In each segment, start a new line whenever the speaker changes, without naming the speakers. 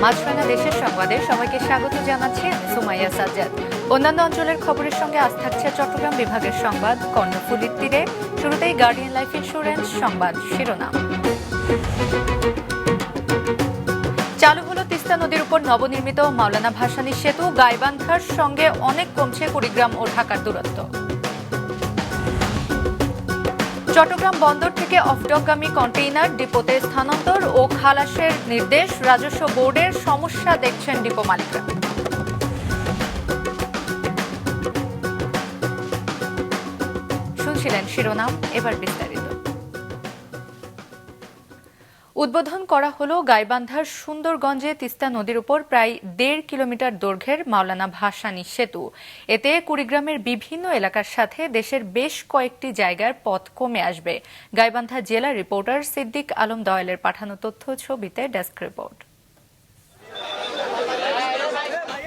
মাছরাঙা দেশের সংবাদে সবাইকে স্বাগত জানাচ্ছি আমি সুমাইয়া সাজ্জাদ। অন্যান্য অঞ্চলের খবরের সঙ্গে আজ থাকছে চট্টগ্রাম বিভাগের সংবাদ কর্ণফুলীর তীরে। শুরুতেই গার্ডিয়ান লাইফ ইন্স্যুরেন্স সংবাদ শিরোনাম। চালু হলো তিস্তা নদীর উপর নবনির্মিত মাওলানা ভাসানী সেতু। গাইবান্ধার সঙ্গে অনেক কমছে কুড়িগ্রাম ও ঢাকার দূরত্ব। চট্টগ্রাম বন্দর থেকে অফডকগামী কন্টেইনার ডিপোতে স্থানান্তর ও খালাসের নির্দেশ। রাজস্ব বোর্ডের সমস্যা দেখছেন ডিপো মালিকরা। শুনছিলেন শিরোনাম, এবার বিস্তারিত। উদ্বোধন করা হলো গাইবান্ধার সুন্দরগঞ্জে তিস্তা নদীর উপর প্রায় ১.৫ কিলোমিটার দৈর্ঘ্যের মাওলানা ভাসানী সেতু। এতে কুড়িগ্রামের বিভিন্ন এলাকার সাথে দেশের বেশ কয়েকটি জায়গার পথ কমে আসবে। গাইবান্ধা জেলা রিপোর্টার সিদ্দিক আলম দয়ালের পাঠানো তথ্য ছবিতে ডেস্ক রিপোর্ট।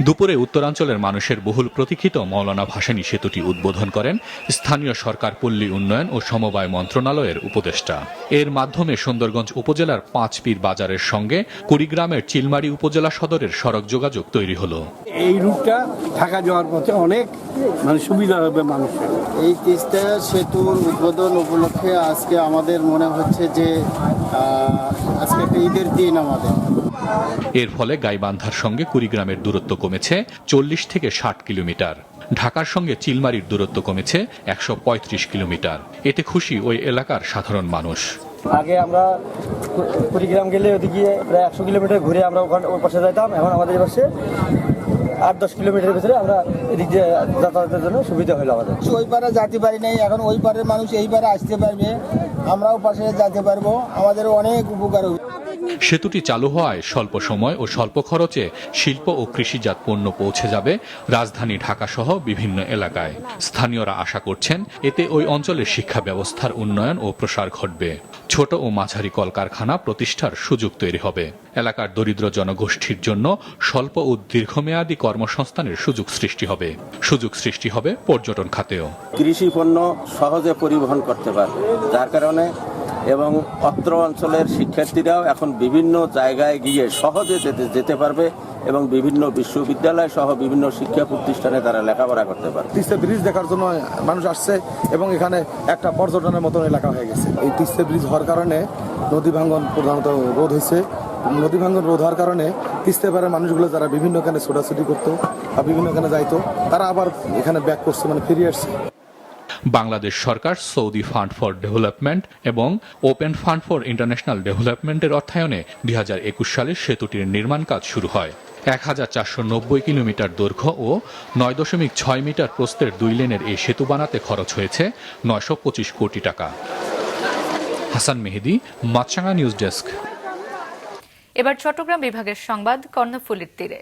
দুপুরে উত্তরাঞ্চলের মানুষের বহুল প্রতীক্ষিত মাওলানা ভাসানী সেতুটি উদ্বোধন করেন স্থানীয় সরকার পল্লী উন্নয়ন ও সমবায় মন্ত্রণালয়ের উপদেষ্টা। এর মাধ্যমে সুন্দরগঞ্জ উপজেলার পাঁচপীর বাজারের সঙ্গে কুড়িগ্রামের চিলমারী উপজেলা সদরের সড়ক যোগাযোগ তৈরি হলো।
এই রুটটা ঢাকা যাওয়ার পথে অনেক সুবিধা হবে মানুষের।
এই তিস্তা সেতুর উদ্বোধন উপলক্ষে আজকে আমাদের মনে হচ্ছে যে আজকে একটা ঈদের দিন আমাদের।
এর ফলে গাইবান্ধার সঙ্গে কুড়িগ্রামের দূরত্ব কমেছে ৪০ থেকে ৬০ কিলোমিটার। ঢাকার সঙ্গে চিলমারির দূরত্ব কমেছে ১৩৫ কিলোমিটার। এতে খুশি ওই এলাকার সাধারণ মানুষ।
আগে আমরা কুড়িগ্রাম গেলে ওদিকে প্রায় ১০০ কিলোমিটার ঘুরে আমরা ওখানে ওই পাশে যাইতাম। এখন আমাদের পাশে ৮-১০ কিলোমিটারের ভিতরে আমরা এদিক দিয়ে যাতায়াতের জন্য সুবিধা হলো আমাদের।
ওই পারে যেতে পারি নাই, এখন ওই পারের মানুষ এই পারে আসতে পারবে, আমরাও পাশে যেতে পারবো, আমাদের অনেক উপকার হবে।
সেতুটি চালু হওয়ায় স্বল্প সময় ও স্বল্প খরচে শিল্প ও কৃষিজাত পণ্য পৌঁছে যাবে রাজধানী ঢাকা সহ বিভিন্ন এলাকায়। স্থানীয়রা আশা করছেন এতে ওই অঞ্চলের শিক্ষা ব্যবস্থার উন্নয়ন ও প্রসার ঘটবে। ছোট ও মাঝারি কলকারখানা প্রতিষ্ঠার সুযোগ তৈরি হবে। এলাকার দরিদ্র জনগোষ্ঠীর জন্য স্বল্প ও দীর্ঘমেয়াদী কর্মসংস্থানের সুযোগ সৃষ্টি হবে পর্যটন খাতেও।
কৃষি পণ্য সহজে পরিবহন করতে পারবে, যার কারণে এবং অত্র অঞ্চলের শিক্ষার্থীরাও এখন বিভিন্ন জায়গায় গিয়ে সহজে যেতে পারবে এবং বিভিন্ন বিশ্ববিদ্যালয় সহ বিভিন্ন শিক্ষা প্রতিষ্ঠানে তারা লেখাপড়া করতে পারবে।
তিস্তা ব্রিজ দেখার জন্য মানুষ আসছে এবং এখানে একটা পর্যটনের মতন এলাকা হয়ে গেছে। এই তিস্তা ব্রিজ হওয়ার কারণে নদী ভাঙ্গন প্রধানত রোধ হয়েছে। নদী ভাঙ্গন রোধ হওয়ার কারণে তিস্তা পাড়ের মানুষগুলো যারা বিভিন্ন এখানে ছোটাছুটি করতো বা বিভিন্ন এখানে যাইতো, তারা আবার এখানে ব্যাক করছে, মানে ফিরে আসছে।
বাংলাদেশ সরকার সৌদি ফান্ড ফর ডেভেলপমেন্ট এবং ওপেন ফান্ড ফর ইন্টারন্যাশনাল ডেভেলপমেন্টের অর্থায়নে ২০২১ সালে সেতুটির নির্মাণ কাজ শুরু হয়। ১,৪৯০ কিলোমিটার দৈর্ঘ্য ও ৯.৬ মিটার প্রস্থের ২ লেনের এই সেতু বানাতে খরচ হয়েছে ৯২৫ কোটি টাকা। হাসান মেহেদি, মাছরাঙা নিউজ ডেস্ক।
এবার চট্টগ্রাম বিভাগের সংবাদ কর্ণফুলীর তীরে।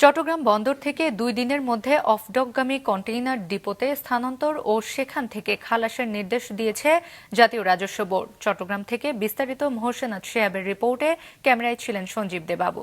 চট্টগ্রাম বন্দর থেকে ২ দিনের মধ্যে অফডকগামী কন্টেইনার ডিপোতে স্থানান্তর ও সেখান থেকে খালাসের নির্দেশ দিয়েছে জাতীয় রাজস্ব বোর্ড। চট্টগ্রাম থেকে বিস্তারিত মোহসেনাত শেহাবের রিপোর্টে, ক্যামেরায় ছিলেন সঞ্জীব দেবাবু।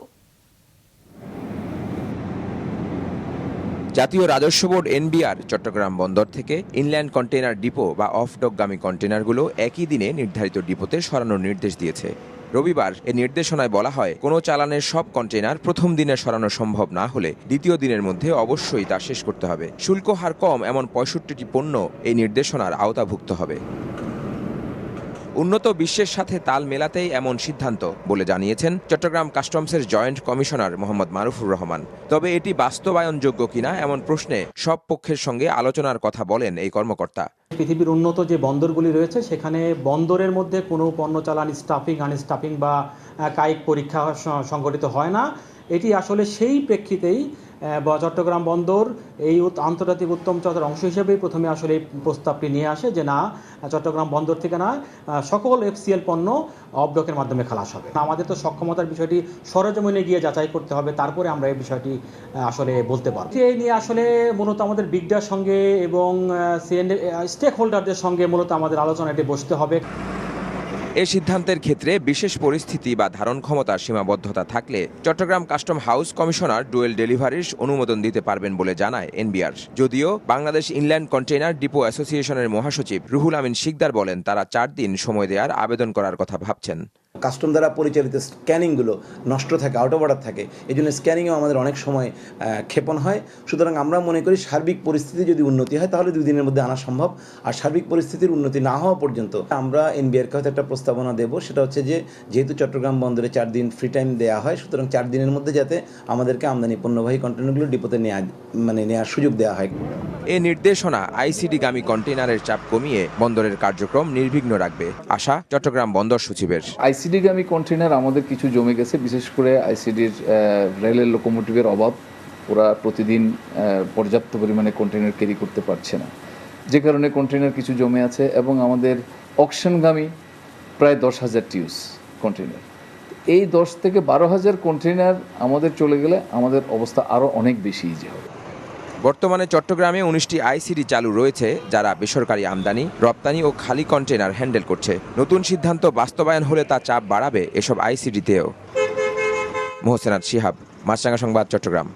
জাতীয় রাজস্ব বোর্ড এনবিআর চট্টগ্রাম বন্দর থেকে ইনল্যান্ড কন্টেইনার ডিপো বা অফডকগামী কন্টেইনারগুলো একই দিনে নির্ধারিত ডিপোতে সরানোর নির্দেশ দিয়েছে। রবিবার এ নির্দেশনায় বলা হয়, কোনো চালানের সব কন্টেইনার প্রথম দিনে সরানো সম্ভব না হলে দ্বিতীয় দিনের মধ্যে অবশ্যই তা শেষ করতে হবে। শুল্ক হার কম এমন ৬৫টি পণ্য এই নির্দেশনার আওতাভুক্ত হবে। উন্নত বিশ্বের সাথে তাল মেলাতেই এমন সিদ্ধান্ত বলে জানিয়েছেন চট্টগ্রাম কাস্টমসের জয়েন্ট কমিশনার মোহাম্মদ মারুফুর রহমান। তবে এটি বাস্তবায়নযোগ্য কিনা এমন প্রশ্নে সব পক্ষের সঙ্গে আলোচনার কথা বলেন এই কর্মকর্তা।
পৃথিবীর উন্নত যে বন্দরগুলি রয়েছে সেখানে বন্দরের মধ্যে কোনো পণ্য চালান স্টাফিং আনস্টাফিং বা কায়িক পরীক্ষা সংঘটিত হয় না। এটি আসলে সেই প্রেক্ষিতেই চট্টগ্রাম বন্দর এই আন্তর্জাতিক উত্তম চরের অংশ হিসেবেই প্রথমে আসলে এই প্রস্তাবটি নিয়ে আসে যে না, চট্টগ্রাম বন্দর থেকে না সকল এফসিএল পণ্য অফডকের মাধ্যমে খালাস হবে। আমাদের তো সক্ষমতার বিষয়টি সরেজমিনে গিয়ে যাচাই করতে হবে, তারপরে আমরা এই বিষয়টি আসলে বলতে পারব। এই নিয়ে আসলে মূলত আমাদের বিগডার সঙ্গে এবং স্টেক হোল্ডারদের সঙ্গে মূলত আমাদের আলোচনাটি বসতে হবে।
এ সিদ্ধান্তের ক্ষেত্রে বিশেষ পরিস্থিতি বা ধারণ ক্ষমতার সীমাবদ্ধতা থাকলে Chattogram custom house commissioner dual ডেলিভারির অনুমোদন দিতে পারবেন বলে জানায় এনবিআর। যদিও বাংলাদেশ ইনল্যান্ড কন্টেইনার ডিপো অ্যাসোসিয়েশনের মহাসচিব রুহুল আমিন শিকদার বলেন তারা 4 দিন সময় দেওয়ার আবেদন করার কথা ভাবছেন।
কাস্টম দ্বারা পরিচালিত স্ক্যানিংগুলো নষ্ট থাকে, আউট অফ অর্ডার থাকে, এই জন্য স্ক্যানিংয়েও আমাদের অনেক সময় ক্ষেপণ হয়। সুতরাং আমরা মনে করি সার্বিক পরিস্থিতি যদি উন্নতি হয় তাহলে 2 দিনের মধ্যে আনা সম্ভব, আর সার্বিক পরিস্থিতির উন্নতি না হওয়া পর্যন্ত আমরা এনবিআরকে হয়তো একটা প্রস্তাবনা দেব, সেটা হচ্ছে যে যেহেতু চট্টগ্রাম বন্দরে 4 দিন ফ্রি টাইম দেওয়া হয়, সুতরাং 4 দিনের মধ্যে যাতে আমাদেরকে আমদানি পণ্যবাহী কন্টেইনারগুলো ডিপোতে নেওয়ার সুযোগ দেওয়া হয়।
এ নির্দেশনা আইসিডিগামী কন্টেইনারের চাপ কমিয়ে বন্দরের কার্যক্রম নির্বিঘ্ন রাখবে, আশা চট্টগ্রাম বন্দর সচিবের।
আইসিডিগামী কন্টেইনার আমাদের কিছু জমে গেছে, বিশেষ করে আইসিডির রেলের লোকোমোটিভের অভাব, ওরা প্রতিদিন পর্যাপ্ত পরিমাণে কন্টেইনার ক্যারি করতে পারছে না, যে কারণে কন্টেইনার কিছু জমে আছে। এবং আমাদের অকশনগামী প্রায় 10,000 টিউস কন্টেইনার, এই 10 থেকে 12,000 কন্টেইনার আমাদের চলে গেলে আমাদের অবস্থা আরও অনেক বেশি ইজি হবে।
বর্তমানে চট্টগ্রামে 19টি আইসিডি চালু রয়েছে যারা বেসরকারি আমদানি, রপ্তানি ও খালি কন্টেইনার হ্যান্ডেল করছে। নতুন সিদ্ধান্ত বাস্তবায়ন হলে তা চাপ বাড়াবে এসব আইসিডিতেও। মোহসেনাত শিহাব, মাছরাঙা সংবাদ, চট্টগ্রাম।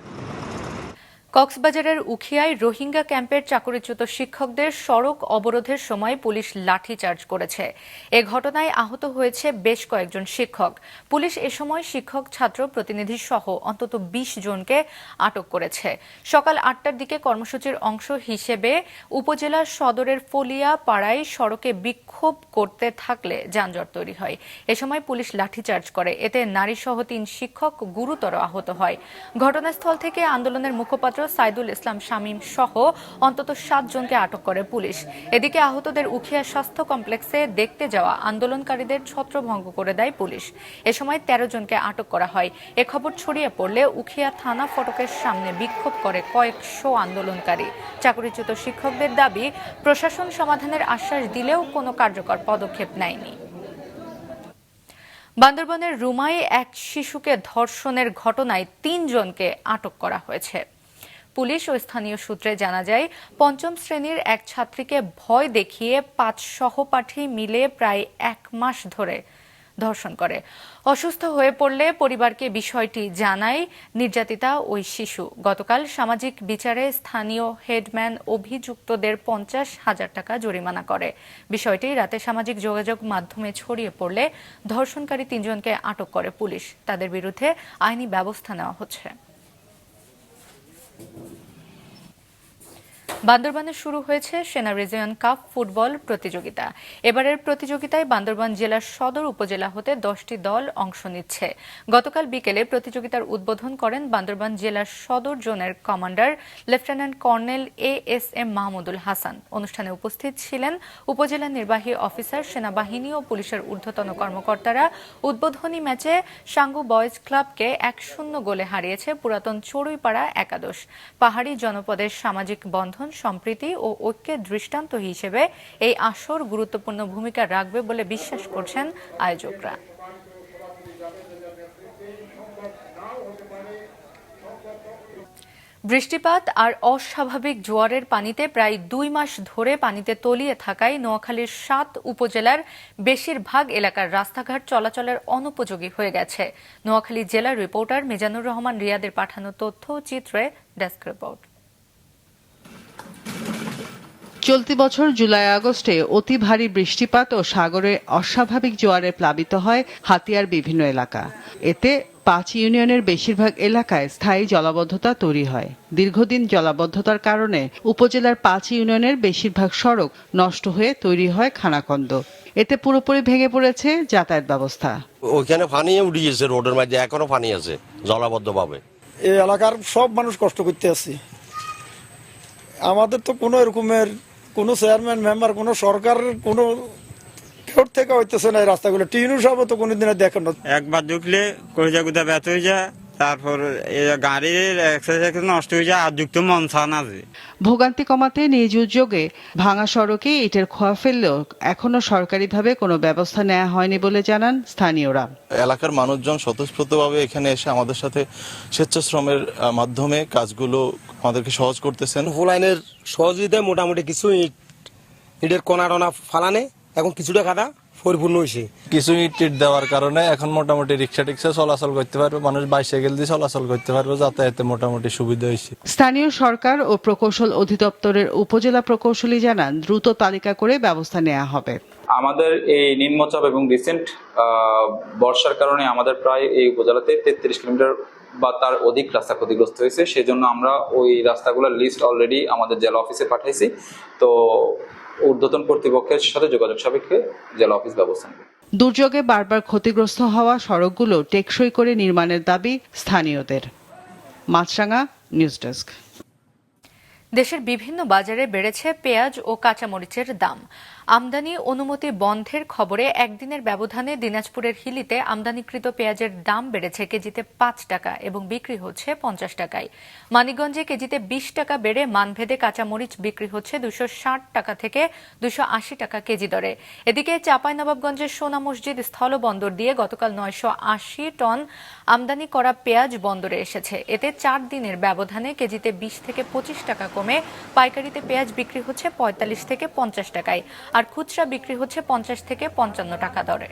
কক্সবাজারের উখিয়ায় রোহিঙ্গা ক্যাম্পের চাকরিচ্যুত শিক্ষকদের সড়ক অবরোধের সময় পুলিশ লাঠিচার্জ করেছে। এ ঘটনায় আহত হয়েছে বেশ কয়েকজন শিক্ষক। পুলিশ এ সময় শিক্ষক ছাত্র প্রতিনিধি সহ অন্তত 20 জনকে আটক করেছে। সকাল 8টার দিকে কর্মসূচির অংশ হিসেবে উপজেলা সদরের ফলিয়া পাড়ায় সড়কে বিক্ষোভ করতে থাকলে যানজট তৈরি হয়। এ সময় পুলিশ লাঠিচার্জ করে, এতে নারীসহ 3 শিক্ষক গুরুতর আহত হয়। ঘটনাস্থল থেকে আন্দোলনের মুখপাত্র সাইদুল ইসলাম শামীম সহ অন্তত 7 জনকে আটক করে পুলিশ। এদিকে আহতদের উখিয়া স্বাস্থ্য কমপ্লেক্সে দেখতে যাওয়া আন্দোলনকারীদের ছত্রভঙ্গ করে দেয় পুলিশ। এ সময় 13 জনকে আটক করা হয়। এ খবর ছড়িয়ে পড়লে উখিয়া থানা ফটকের সামনে বিক্ষোভ করে কয়েকশো আন্দোলনকারী। চাকরিচ্যুত শিক্ষকদের দাবি, প্রশাসন সমাধানের আশ্বাস দিলেও কোনো কার্যকর পদক্ষেপ নেয়নি। বান্দরবানের রুমায় এক শিশুকে ধর্ষণের ঘটনায় 3 জনকে আটক করা হয়েছে। পুলিশ ও স্থানীয় সূত্রে জানা যায়, 5ম শ্রেণীর এক ছাত্রীকে ভয় দেখিয়ে 5 সহপাঠী মিলে প্রায় 1 মাস ধরে ধর্ষণ করে। অসুস্থ হয়ে পড়লে পরিবারকে বিষয়টি জানায় নির্যাতিতা ওই শিশু। গতকাল সামাজিক বিচারে স্থানীয় হেডম্যান অভিযুক্তদের 50,000 টাকা জরিমানা করে। বিষয়টি রাতে সামাজিক যোগাযোগ মাধ্যমে ছড়িয়ে পড়লে ধর্ষণকারী 3 জনকে আটক করে পুলিশ। তাদের বিরুদ্ধে আইনি ব্যবস্থা নেওয়া হচ্ছে। বান্দরবানে শুরু হয়েছে সেনা রিজিয়ন কাপ ফুটবল প্রতিযোগিতা। এবারের প্রতিযোগিতায় বান্দরবান জেলার সদর উপজেলা হতে 10টি দল অংশ নিচ্ছে। গতকাল বিকেলে প্রতিযোগিতার উদ্বোধন করেন বান্দরবান জেলার সদর জোনের commander lieutenant colonel ASM Mahmudul Hasan. অনুষ্ঠানে উপস্থিত ছিলেন উপজেলা নির্বাহী অফিসার, সেনাবাহিনী ও পুলিশের ঊর্ধ্বতন কর্মকর্তারা। উদ্বোধনী ম্যাচে সাঙ্গু বয়েজ ক্লাবকে 1-0 গোলে হারিয়েছে পুরাতন চড়ুইপাড়া একাদশ। পাহাড়ি জনপদের সামাজিক বন্ধন, সম্প্রীতি ও ঐক্যের দৃষ্টান্ত হিসেবে এই আসর গুরুত্বপূর্ণ ভূমিকা রাখবে বলে বিশ্বাস করছেন আয়োজকরা। বৃষ্টিপাত আর অস্বাভাবিক জোয়ারের পানিতে প্রায় 2 মাস ধরে পানিতে তলিয়ে থাকায় নোয়াখালীর 7 উপজেলার বেশিরভাগ এলাকার রাস্তাঘাট চলাচলের অনুপযোগী হয়ে গেছে। নোয়াখালী জেলার রিপোর্টার মিজানুর রহমান রিয়াদের পাঠানো তথ্য চিত্রে ডেস্ক রিপোর্ট।
চলতি বছর জুলাই আগস্টে অতি ভারী বৃষ্টিপাত ও সাগরে অস্বাভাবিক জোয়ারে প্লাবিত হয় হাতিয়ার বিভিন্ন এলাকা। এতে 5 ইউনিয়নের বেশিরভাগ এলাকায় স্থায়ী জলাবদ্ধতা তৈরি হয়। দীর্ঘদিন জলাবদ্ধতার কারণে উপজেলার 5 ইউনিয়নের বেশিরভাগ সড়ক নষ্ট হয়ে তৈরি হয় খানাখন্দ। এতে পুরোপুরি ভেঙে পড়েছে যাতায়াত ব্যবস্থা।
ওইখানে পানি উঠে গেছে, রোডের মধ্যে এখনো পানি আছে জলাবদ্ধভাবে।
এই এলাকার সব মানুষ কষ্ট করতে আছে। আমাদের তো কোনো এরকমের কোনো চেয়ারম্যান মেম্বার, কোনো সরকারের কোনো কেউ থেকে হইতেছে না এই রাস্তাগুলো। টিনু সব তো কোনোদিন দেখেন না।
একবার ঢুকলে কলিজা গুদা ব্যথ হয়ে যায়, তারপর গাড়ির এক্সারসাইজ নষ্ট হয়ে যায় আর যুক্ত মনসান আছে।
ভোগান্তি কমাতে নিজ উদ্যোগে ভাঙা সড়কে ইটের খোয়া ফেললেও এখনো সরকারিভাবে কোনো ব্যবস্থা নেওয়া হয়নি বলে জানান স্থানীয়রা।
এলাকার মানুষজন স্বতঃস্ফূর্তভাবে এখানে এসে আমাদের সাথে স্বেচ্ছাশ্রমের মাধ্যমে কাজগুলো আমাদেরকে সহজ করতেছেন।
লাইনের সহযোগিতায় মোটামুটি কিছু ইটের কোনা টোনা ফালানে এখন কিছুটা কাদা পরিপূর্ণ হয়েছে।
কিছু ইট দেওয়ার কারণে এখন মোটামুটি রিক্সা টিক্সা চলাচল করতে পারবে, মানুষ বাইসাইকেল দিয়ে চলাচল করতে পারবে, যাতায়াতে মোটামুটি সুবিধা হয়েছে।
স্থানীয় সরকার ও প্রকৌশল অধিদপ্তরের উপজেলা প্রকৌশলী জানান দ্রুত তালিকা করে ব্যবস্থা নেওয়া হবে।
আমাদের এই নিম্নচাপ এবং রিসেন্ট বর্ষার কারণে আমাদের প্রায় এই উপজেলাতে 33 কিলোমিটার বা তার অধিক রাস্তা ক্ষতিগ্রস্ত হয়েছে। সেজন্য আমরা ওই রাস্তাগুলোর লিস্ট অলরেডি আমাদের জেলা অফিসে পাঠাইছি। তো ঊর্ধ্বতন কর্তৃপক্ষের সাথে যোগাযোগ সাপেক্ষে জেলা অফিস ব্যবস্থা নেবে।
দুর্যোগে বারবার ক্ষতিগ্রস্ত হওয়া সড়কগুলো টেকসই করে নির্মাণের দাবি স্থানীয়দের। মাছরাঙা, নিউজ ডেস্ক।
দেশের বিভিন্ন বাজারে বেড়েছে পেঁয়াজ ও কাঁচামরিচের দাম। আমদানি অনুমতি বন্ধের খবরে একদিনের ব্যবধানে দিনাজপুরের হিলিতে আমদানিকৃত পেঁয়াজের দাম বেড়েছে কেজিতে 5 টাকা এবং বিক্রি হচ্ছে 50 টাকায়। মানিকগঞ্জে কেজিতে 20 টাকা বেড়ে মানভেদে কাঁচামরিচ বিক্রি হচ্ছে 260 টাকা থেকে 280 টাকা কেজি দরে। এদিকে চাঁপাইনবাবগঞ্জের সোনা মসজিদ স্থলবন্দর দিয়ে গতকাল 980 টন আমদানি করা পেঁয়াজ বন্দরে এসেছে। এতে 4 দিনের ব্যবধানে কেজিতে 20 থেকে 25 টাকা কমে পাইকারিতে পেঁয়াজ বিক্রি হচ্ছে 45 থেকে 50 টাকায়, আর খুচরা বিক্রি হচ্ছে 50 থেকে 55 টাকা দরে।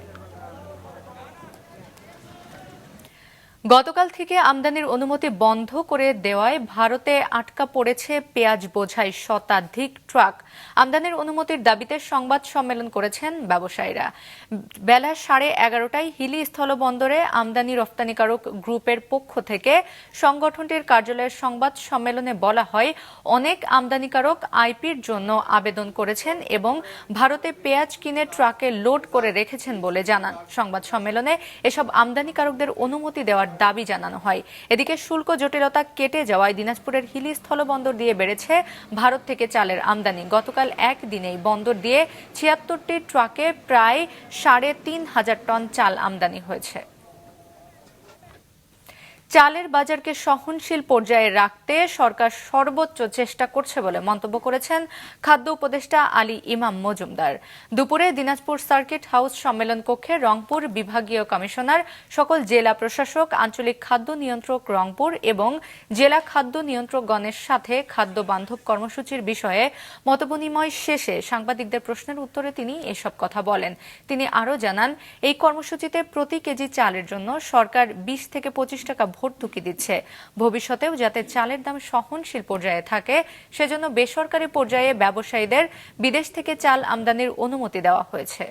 গতকাল থেকে আমদানির অনুমতি বন্ধ করে দেওয়ায় ভারতে আটকা পড়েছে পেঁয়াজ বোঝাই শতাধিক ট্রাক। আমদানির অনুমতির দাবিতে সংবাদ সম্মেলন করেছেন ব্যবসায়ীরা। বেলা 11:30টায় হিলি স্থলবন্দরে আমদানি রপ্তানিকারক গ্রুপের পক্ষ থেকে সংগঠনটির কার্যালয়ের সংবাদ সম্মেলনে বলা হয়, অনেক আমদানিকারক আইপির জন্য আবেদন করেছেন এবং ভারতে পেঁয়াজ কিনে ট্রাকে লোড করে রেখেছেন বলে জানান। সংবাদ সম্মেলনে এসব আমদানিকারকদের অনুমতি দেওয়ার দাবি জানানো হয়। এদিকে শুল্ক জটিলতা কেটে যাওয়ায় দিনাজপুরের হিলি স্থলবন্দর দিয়ে বেড়েছে ভারত থেকে চালের আমদানি। গতকাল একদিনেই বন্দর দিয়ে 76টি ট্রাকে প্রায় 3,500 টন চাল আমদানি হয়েছে। চালের বাজারকে সহনশীল পর্যায়ে রাখতে সরকার সর্বোচ্চ চেষ্টা করছে বলে মন্তব্য করেছেন খাদ্য উপদেষ্টা আলী ইমাম মজুমদার। দুপুরে দিনাজপুর সার্কিট হাউস সম্মেলন কক্ষে রংপুর বিভাগীয় কমিশনার, সকল জেলা প্রশাসক, আঞ্চলিক খাদ্য নিয়ন্ত্রক রংপুর এবং জেলা খাদ্য নিয়ন্ত্রকগণের সাথে খাদ্য বান্ধব কর্মসূচির বিষয়ে মতবিনিময় শেষে সাংবাদিকদের প্রশ্নের উত্তরে তিনি এসব কথা বলেন। তিনি আরও জানান, এই কর্মসূচিতে প্রতি কেজি চালের জন্য সরকার 20 থেকে 25 টাকা ভর্তুকি দিচ্ছে। ভবিষ্যতেও যাতে চালের দাম সহনশীল পর্যায়ে থাকে সেজন্য বেসরকারি পর্যায়ে ব্যবসায়ীদের বিদেশ থেকে চাল আমদানির অনুমতি দেওয়া হয়েছে।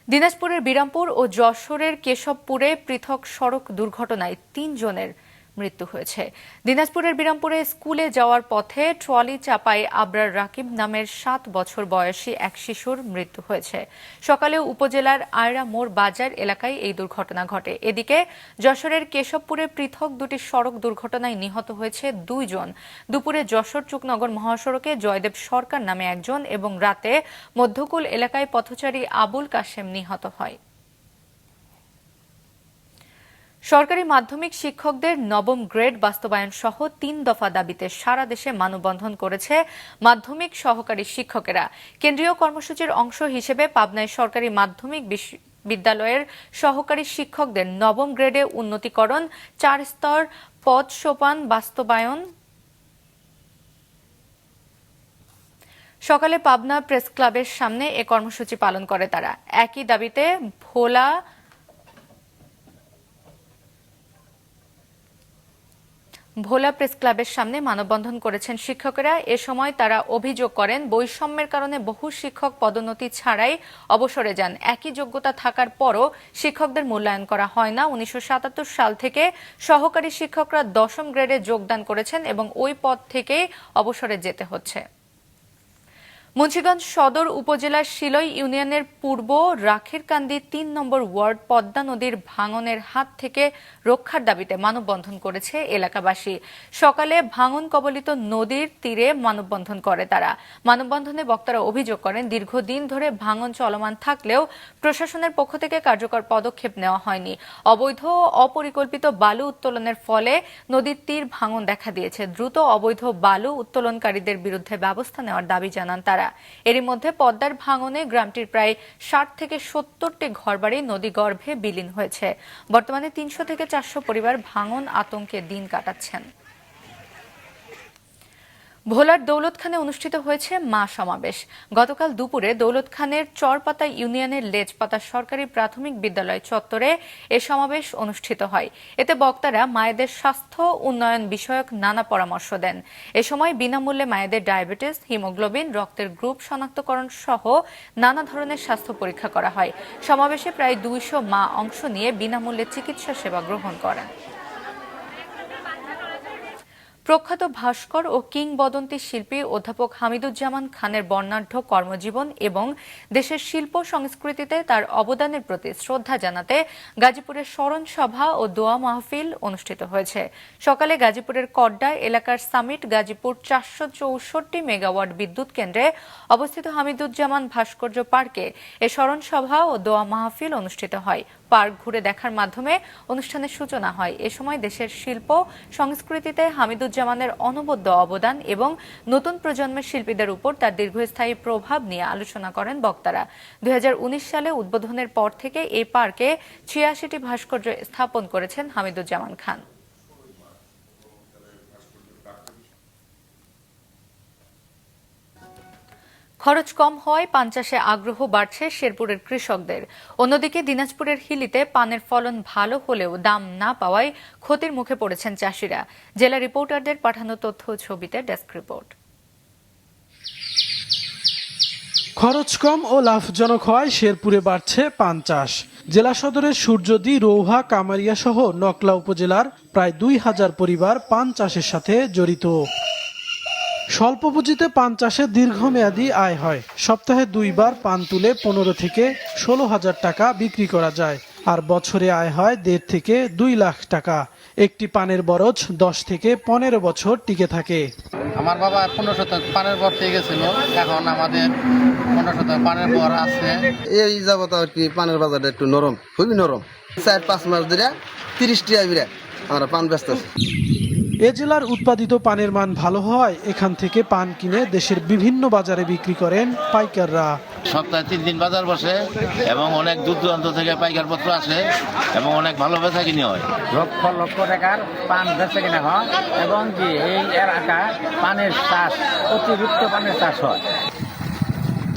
দিনাজপুরের বিরামপুর ও যশোরের কেশবপুরে পৃথক সড়ক দুর্ঘটনায় 3 জনের মৃত্যু হয়েছে। দিনাজপুরের বিরামপুরে স্কুলে যাওয়ার পথে ট্রলি চাপায় আবরার রাকিব নামের 7 বছর বয়সী এক শিশুর মৃত্যু হয়েছে। সকালে উপজেলার আয়রা মোড় বাজার এলাকায় এই দুর্ঘটনা ঘটে। এদিকে যশোরের কেশবপুরে পৃথক 2টি সড়ক দুর্ঘটনায় নিহত হয়েছে 2 জন। দুপুরে যশোর চুকনগর মহাসড়কে জয়দেব সরকার নামে একজন এবং রাতে মধ্যকুল এলাকায় পথচারী আবুল কাশেম নিহত হয়। সরকারি মাধ্যমিক শিক্ষকদের নবম গ্রেড বাস্তবায়ন সহ 3 দফা দাবিতে সারা দেশে মানববন্ধন করেছে মাধ্যমিক সহকারী শিক্ষকেরা। কেন্দ্রীয় কর্মসূচির অংশ হিসেবে পাবনায় সরকারি মাধ্যমিক বিদ্যালয়ের সহকারী শিক্ষকদের নবম গ্রেডে উন্নতিকরণ, 4 স্তর পদ সোপান বাস্তবায়ন। সকালে পাবনা প্রেস ক্লাবের সামনে এ কর্মসূচি পালন করে তারা। একই দাবিতে ভোলা প্রেস ক্লাবের সামনে মানববন্ধন করেছেন শিক্ষকেরা। এ সময় তারা অভিযোগ করেন, বৈষম্যের কারণে বহু শিক্ষক পদোন্নতি ছাড়াই অবসরে যান। একই যোগ্যতা থাকার পরও শিক্ষকদের মূল্যায়ন করা হয় না। 1977 সাল থেকে সহকারী শিক্ষকরা 10ম গ্রেডে যোগদান করেছেন এবং ওই পদ থেকেই অবসরে যেতে হচ্ছে। মুন্সিগঞ্জ সদর উপজেলার শিলই ইউনিয়নের পূর্ব রাখেরকান্দি ৩ নম্বর ওয়ার্ড পদ্মা নদীর ভাঙনের হাত থেকে রক্ষার দাবিতে মানববন্ধন করেছে এলাকাবাসী। সকালে ভাঙন কবলিত নদীর তীরে মানববন্ধন করে তারা। মানববন্ধনে বক্তারা অভিযোগ করেন, দীর্ঘদিন ধরে ভাঙন চলমান থাকলেও প্রশাসনের পক্ষ থেকে কার্যকর পদক্ষেপ নেওয়া হয়নি। অবৈধ ও অপরিকল্পিত বালু উত্তোলনের ফলে নদীর তীর ভাঙন দেখা দিয়েছে। দ্রুত অবৈধ বালু উত্তোলনকারীদের বিরুদ্ধে ব্যবস্থা নেওয়ার দাবি জানান তারা। এরই মধ্যে পদ্মার ভাঙনে গ্রামটির প্রায় ৬০ থেকে ৭০টি ঘরবাড়ি নদীগর্ভে বিলীন হয়েছে। বর্তমানে ৩০০ থেকে ৪০০ পরিবার ভাঙন আতঙ্কে দিন কাটাচ্ছেন। ভোলার দৌলতখানে অনুষ্ঠিত হয়েছে মা সমাবেশ। গতকাল দুপুরে দৌলতখানের চরপাতা ইউনিয়নের লেজপাতা সরকারি প্রাথমিক বিদ্যালয় চত্বরে এ সমাবেশ অনুষ্ঠিত হয়। এতে বক্তারা মায়েদের স্বাস্থ্য উন্নয়ন বিষয়ক নানা পরামর্শ দেন। এ সময় বিনামূল্যে মায়েদের ডায়াবেটিস, হিমোগ্লোবিন, রক্তের গ্রুপ শনাক্তকরণ সহ নানা ধরনের স্বাস্থ্য পরীক্ষা করা হয়। সমাবেশে প্রায় ২০০ মা অংশ নিয়ে বিনামূল্যে চিকিৎসা সেবা গ্রহণ করেন। প্রখ্যাত ভাস্কর ও কিংবদন্তি শিল্পী অধ্যাপক হামিদুজ্জামান খানের বর্ণাঢ্য কর্মজীবন এবং দেশের শিল্প সংস্কৃতিতে তার অবদানের প্রতি শ্রদ্ধা জানাতে গাজীপুরের স্মরণ সভা ও দোয়া মাহফিল অনুষ্ঠিত হয়েছে। সকালে গাজীপুরের কড্ডা এলাকার সামিট গাজীপুর ৪৬৪ মেগাওয়াট বিদ্যুৎ কেন্দ্রে অবস্থিত হামিদুজ্জামান ভাস্কর্য পার্কে এ স্মরণ সভা ও দোয়া মাহফিল অনুষ্ঠিত হয়। পার্ক ঘুরে দেখার মাধ্যমে অনুষ্ঠানের সূচনা হয়। এ সময় দেশের শিল্প সংস্কৃতিতে হামিদুজ্জামানের অনবদ্য অবদান এবং নতুন প্রজন্মের শিল্পীদের উপর তার দীর্ঘস্থায়ী প্রভাব নিয়ে আলোচনা করেন বক্তারা। ২০১৯ সালে উদ্বোধনের পর থেকে এই পার্কে ৮৬টি ভাস্কর্য স্থাপন করেছেন হামিদুজ্জামান খান। খরচ কম হওয়ায় পান চাষে আগ্রহ বাড়ছে শেরপুরের কৃষকদের। অন্যদিকে দিনাজপুরের হিলিতে পানের ফলন ভালো হলেও দাম না পাওয়ায় ক্ষতির মুখে পড়েছেন চাষিরা। জেলা রিপোর্টারদের পাঠানো তথ্য ছবিতে ডেস্ক রিপোর্ট।
খরচ কম ও লাভজনক হওয়ায় শেরপুরে বাড়ছে পান চাষ। জেলা সদরের সূর্যদী, রৌহা, কামারিয়া সহ নকলা উপজেলার প্রায় ২০০০ পরিবার পান চাষের সাথে জড়িত। স্বল্প পুঁজিতে পান চাষে দীর্ঘমেয়াদী আয় হয়। সপ্তাহে ২ বার পান তুলে ১৫ থেকে ১৬,০০০ টাকা বিক্রি করা যায়, আর বছরে আয় হয় ১.৫ থেকে ২ লাখ টাকা। একটি পানের বরজ ১০ থেকে ১৫ বছর টিকে থাকে।
আমার বাবা ১৫ শতক পানের বর পেয়ে গেছিল, এখন আমাদের ১৫ শতক পানের বর আছে।
এই যাবত আর কি পানের বাজারটা একটু নরম, খুবই নরম। ৪-৫ মাস ধরে ৩০ টাকা বিরা আমরা পান ব্যস্ত আছি।
এ জেলার উৎপাদিত পানের মান ভালো হওয়ায় এখান থেকে পান কিনে দেশের বিভিন্ন বাজারে বিক্রি করেন পাইকাররা।
সপ্তাহে ৩ দিন বাজার বসে এবং অনেক দূর দূরান্ত থেকে পাইকারপত্র আসে এবং অনেক ভালো বেচা কিনে হয়।
লক্ষ লক্ষ টাকার পান বেচা কিনা হয় এবং কি এই এলাকায় পানের চাষ, অতিরিক্ত পানের চাষ হয়।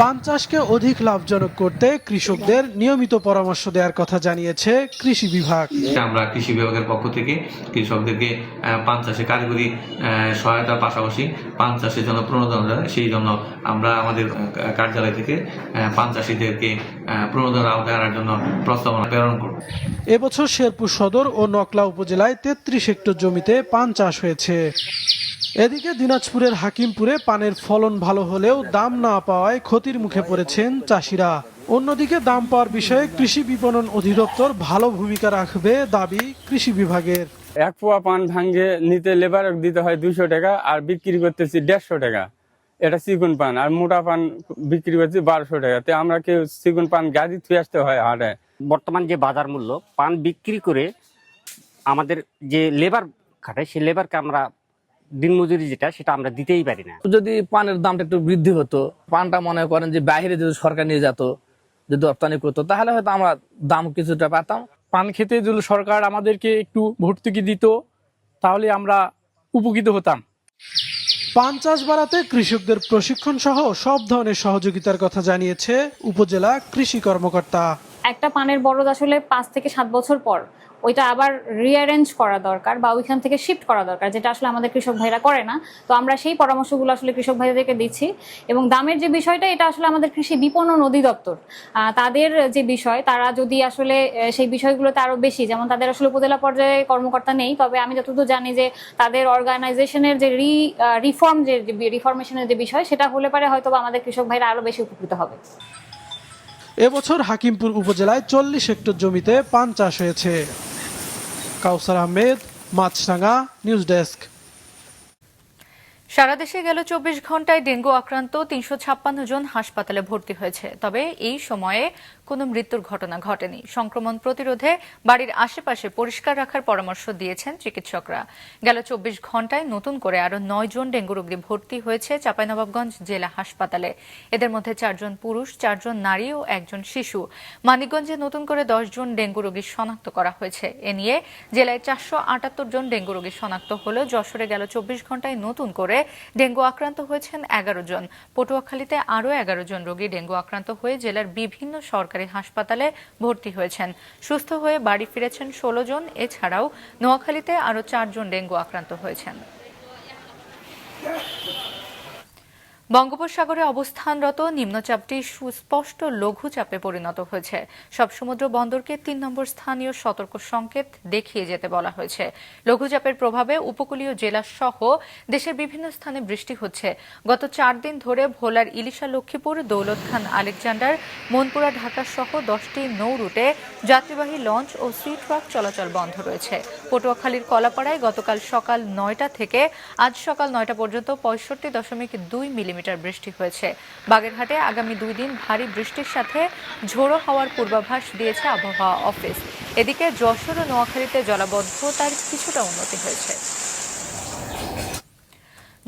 পান চাষকে অধিক লাভজনক করতে কৃষকদের নিয়মিত পরামর্শ দেওয়ার কথা জানিয়েছে কৃষি বিভাগ।
আমরা কৃষি বিভাগের পক্ষ থেকে কৃষকদেরকে পান চাষে কারিগরি সহায়তার পাশাপাশি পান চাষের জন্য প্রণোদনা দেয়। সেই জন্য আমরা আমাদের কার্যালয় থেকে পান চাষিদেরকে প্রণোদনা আওতায় আনার জন্য প্রস্তাবনা প্রেরণ করব।
এবছর শেরপুর সদর ও নকলা উপজেলায় ৩৩ হেক্টর জমিতে পান চাষ হয়েছে। এদিকে দিনাজপুরের হাকিমপুরে পানের ফলন ভালো হলেও দাম না পাওয়ায় ক্ষতির মুখে পড়েছেন চাষিরা। অন্যদিকে দাম পাওয়ার বিষয়ে কৃষি বিপণন অধিদপ্তর ভালো ভূমিকা রাখবে দাবি কৃষি বিভাগের।
১ পোয়া পান ভাঙ্গে নিতে লেবার দিতে হয় ২০০ টাকা আর বিক্রি করতেছি ১৫০ টাকা। এটা চিকন পান, আর মোটা পান বিক্রি করছি ১২০০ টাকা। তো আমরা কেউ চিকন পান গাড়ি থুয়ে আসতে হয় হাটে।
বর্তমান যে বাজার মূল্য, পান বিক্রি করে আমাদের যে লেবার খাটায় সেই লেবারকে আমরা দিনমজুরি যেটা সেটা আমরা দিতেই পারি না।
যদি পানের দামটা একটু বৃদ্ধি হতো, পানটা মনে করেন যে বাইরে যদি সরকার নিয়ে যেত, যদি রপ্তানি করতো, তাহলে হয়তো আমরা দাম কিছুটা পেতাম।
পান খেতে যদি সরকার আমাদেরকে একটু ভর্তুকি দিত তাহলে আমরা উপকৃত হতাম।
পান চাষ বাড়াতে কৃষকদের প্রশিক্ষণ সহ সব ধরনের সহযোগিতার কথা জানিয়েছে উপজেলা কৃষি কর্মকর্তা।
একটা পানের বরজ আসলে ৫ থেকে ৭ বছর পর
ওইটা আবার রিঅ্যারেঞ্জ করা দরকার বা ওইখান থেকে শিফট করা দরকার, যেটা আসলে আমাদের কৃষক ভাইরা করে না। তো আমরা সেই পরামর্শগুলো আসলে কৃষক ভাইদেরকে দিচ্ছি। এবং দামের যে বিষয়টা, এটা আসলে আমাদের কৃষি বিপণন অধিদপ্তর তাদের যে বিষয়, তারা যদি আসলে সেই বিষয়গুলোতে আরো বেশি, যেমন তাদের আসলে উপজেলা পর্যায়ে কর্মকর্তা নেই, তবে আমি যতদূর জানি যে তাদের অর্গানাইজেশনের যে রিফরমেশনের যে বিষয়, সেটা হলে পারে হয়তো আমাদের কৃষক ভাইরা আরো বেশি উপকৃত হবে।
এবছর হাকিমপুর উপজেলায় 40 হেক্টর জমিতে পান চাষ হয়েছে। কাউসার আহমেদ, মাছরাঙা, নিউজ ডেস্ক।
সারা দেশে গেল 24 ঘন্টায় ডেঙ্গু আক্রান্ত 356 জন হাসপাতালে ভর্তি হয়েছে। তবে এই সময়ে কোনো মৃত্যুর ঘটনা ঘটেনি। সংক্রমণ প্রতিরোধে বাড়ির আশেপাশে পরিষ্কার রাখার পরামর্শ দিয়েছেন চিকিৎসকরা। গেল 24 ঘন্টায় নতুন করে আরো 9 জন ডেঙ্গু রোগী ভর্তি হয়েছে চাঁপাইনবাবগঞ্জ জেলা হাসপাতালে। এদের মধ্যে 4 জন পুরুষ, 4 জন নারী ও 1 জন শিশু। মানিকগঞ্জে নতুন করে 10 জন ডেঙ্গু রোগী শনাক্ত করা হয়েছে। এ নিয়ে জেলায় 478 জন ডেঙ্গু রোগী শনাক্ত হলো। যশোরে গেল 24 ঘন্টায় নতুন করে ডেঙ্গু আক্রান্ত হয়েছেন 11 জন। পটুয়াখালীতে আরও 11 জন রোগী ডেঙ্গু আক্রান্ত হয়ে জেলার বিভিন্ন সরকারি হাসপাতালে ভর্তি হয়েছেন। সুস্থ হয়ে বাড়ি ফিরেছেন 16 জন। এছাড়াও নোয়াখালীতে আরও 4 জন ডেঙ্গু আক্রান্ত হয়েছেন। বঙ্গোপসাগরে অবস্থানরত নিম্নচাপটি সুস্পষ্ট লঘুচাপে পরিণত হয়েছে। সব সমুদ্র বন্দরকে 3 নম্বর স্থানীয় সতর্ক সংকেত দেখিয়ে যেতে বলা হয়েছে। লঘুচাপের প্রভাবে উপকূলীয় জেলা সহ দেশের বিভিন্ন স্থানে বৃষ্টি হচ্ছে। গত 4 দিন ধরে ভোলার ইলিশা লক্ষ্মীপুর, দৌলত খান আলেকজান্ডার, মনপুরা ঢাকা সহ 10টি নৌ রুটে যাত্রীবাহী লঞ্চ ও সি ট্রাক চলাচল বন্ধ রয়েছে। পটুয়াখালীর কলাপাড়ায় গতকাল সকাল 9টা থেকে আজ সকাল 9টা পর্যন্ত 65.2 মিলিমিটার বৃষ্টি হয়েছে। বাগেরহাটে আগামী 2 দিন ভারী বৃষ্টির সাথে ঝোড়ো হওয়ার পূর্বাভাস দিয়েছে আবহাওয়া অফিস। এদিকে যশোর ও নোয়াখালীতে জলাবদ্ধতার কিছুটা উন্নতি হয়েছে।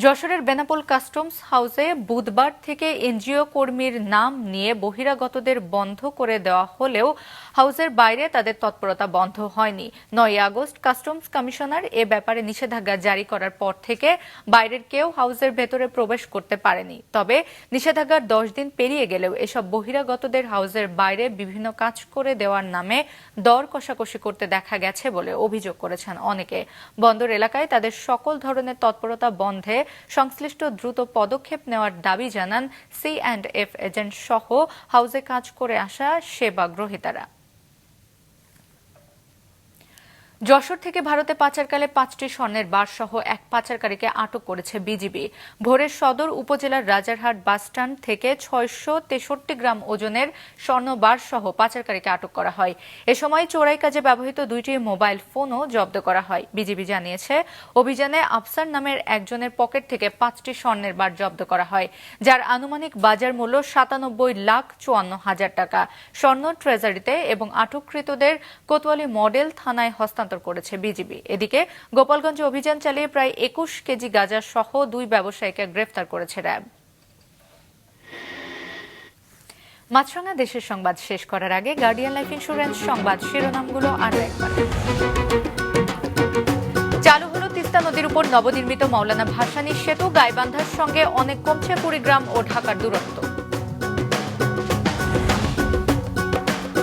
যশোরের বেনাপোল কাস্টমস হাউসে বুধবার থেকে এনজিও কর্মীর নাম নিয়ে বহিরাগতদের বন্ধ করে দেওয়া হলেও হাউসের বাইরে তাদের তৎপরতা বন্ধ হয়নি। 9 আগস্ট কাস্টমস কমিশনার এ ব্যাপারে নিষেধাজ্ঞা জারি করার পর থেকে বাইরের কেউ হাউসের ভেতরে প্রবেশ করতে পারেনি। তবে নিষেধাজ্ঞার 10 দিন পেরিয়ে গেলেও এসব বহিরাগতদের হাউসের বাইরে বিভিন্ন কাজ করে দেওয়ার নামে দর কষাকষি করতে দেখা গেছে বলে অভিযোগ করেছেন অনেকে। বন্দর এলাকায় তাদের সকল ধরনের তৎপরতা বন্ধে সংশ্লিষ্ট দ্রুত পদক্ষেপ নেওয়ার দাবি জানান C&F এজেন্ট সহ হাউসে কাজ করে আসা সেবা গ্রহীতারা। যশোর থেকে ভারতে পাচারকালে 5টি স্বর্ণের বার সহ এক পাচারকারীকে আটক করেছে বিজিবি। ভোরের সদর উপজেলার রাজারহাট বাসস্ট্যান্ড থেকে 663 গ্রাম ওজনের স্বর্ণ বার সহ পাচারকারীকে আটক করা হয়। এ সময় চোরাই কাজে ব্যবহৃত 2টি মোবাইল ফোনও জব্দ করা হয়। বিজিবি জানিয়েছে, অভিযানে আফসার নামের একজনের পকেট থেকে 5টি স্বর্ণের বার জব্দ করা হয়, যার আনুমানিক বাজার মূল্য 97,54,000 টাকা। স্বর্ণ ট্রেজারিতে এবং আটককৃতদের কোতোয়ালি মডেল থানায় হস্তান্তর করেছে বিজিবি। এদিকে গোপালগঞ্জে অভিযান চালিয়ে প্রায় 21 কেজি গাঁজা সহ 2 ব্যবসায়ীকে গ্রেফতার করেছে র্যাব। মাছরাঙা দেশের সংবাদ শেষ করার আগে গার্ডিয়ান লাইফ ইন্স্যুরেন্স সংবাদ শিরোনামগুলো আরো একবার। চালু হলো তিস্তা নদীর উপর নবনির্মিত মাওলানা ভাসানী সেতু। গাইবান্ধার সঙ্গে অনেক কমছে কুড়িগ্রাম ও ঢাকার দূরত্ব।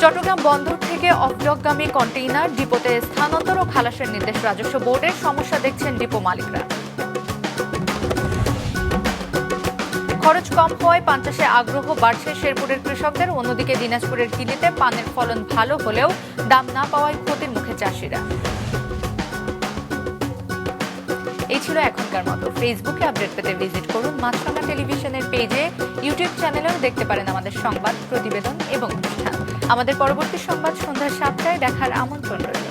চট্টগ্রাম বন্দর থেকে অফডকগামী কন্টেইনার ডিপোতে স্থানান্তর ও খালাসের নির্দেশ রাজস্ব বোর্ডের। সমস্যা দেখছেন ডিপো মালিকরা। খরচ কম হওয়ায় পান চাষে আগ্রহ বাড়ছে শেরপুরের কৃষকদের। অন্যদিকে দিনাজপুরের কিলিতে পানের ফলন ভালো হলেও দাম না পাওয়ায় ক্ষতির মুখে চাষিরা। এই ছিল এখনকার মতো। ফেসবুকে আপডেট পেতে ভিজিট করুন মাছরাঙা টেলিভিশনের পেজে। ইউটিউব চ্যানেলেও দেখতে পারেন আমাদের সংবাদ, প্রতিবেদন এবং অনুষ্ঠান। আমাদের পরবর্তী সংবাদ সন্ধ্যা 7টায় দেখার আমন্ত্রণ রইল।